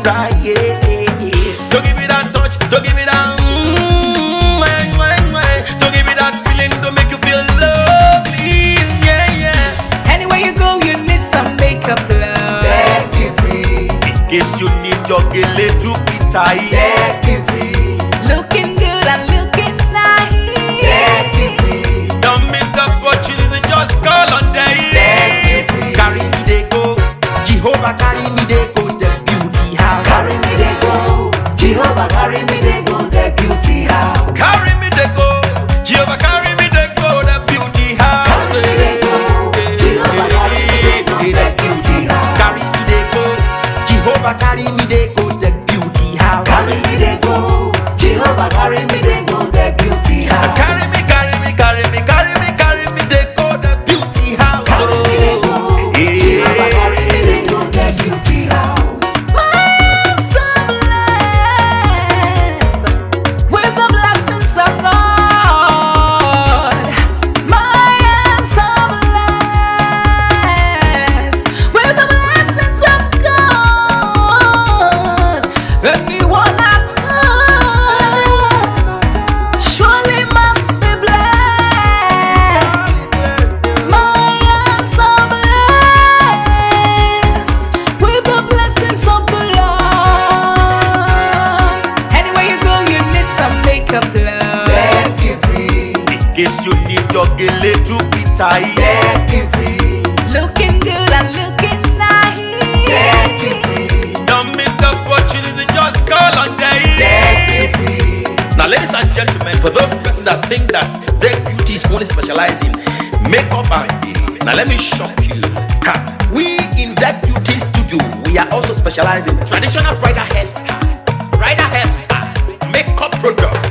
right, yeah, yeah, yeah. Don't give it that touch, don't give it that don't give it that feeling to make you feel lovely, yeah, yeah. Anywhere you go, you need some makeup, love. That beauty. In case you need your gele to be tight. That beauty. Looking good and looking nice. That beauty. Don't miss the opportunity, just call on day. That beauty. Carry me they go, Jehovah carry me they go, the beauty house. Carry me they go, Jehovah carry me they go, the beauty house. Carry me they go, Jehovah carry me they go, the beauty house. Carry me they go, Jehovah carry me they go, the beauty house. Carry me they go, Jehovah carry me they go, the beauty house. Carry me they go, Jehovah carry me they go, the beauty house. Carry me, carry me, carry me, carry me, carry me they go, the beauty house. Carry me they go, Jehovah carry me they go, the beauty house. My soul blessed with the blessings of God. My soul blessed with the blessings of God. Anyone at all surely must be blessed. My soul blessed with the blessings of the Lord. Anywhere you go, you need some makeup, love. That beauty. In case you need your gele to be tight. That beauty. Looking good and looking nice. That beauty. Don't miss the opportunity, just call on day. That beauty. Now, ladies and gentlemen, for those persons that think that their beauty is only specialized in makeup and hair, now let me shock you. Ha. We in that beauty studio, we are also specialized in traditional bridal hairstyle, makeup products.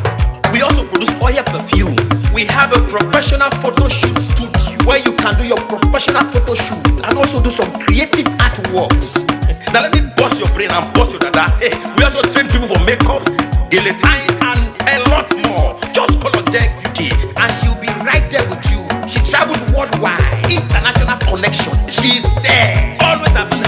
We also produce oil perfumes. We have a professional photo shoot studio where you can do your professional photo shoot and also do some creative artworks. Now let me bust your brain and bust your dada. Hey, we also train people for makeup, guillotine, and a lot more. Just call on Deck Beauty and she'll be right there with you. She travels worldwide, international connection. She's there, always available.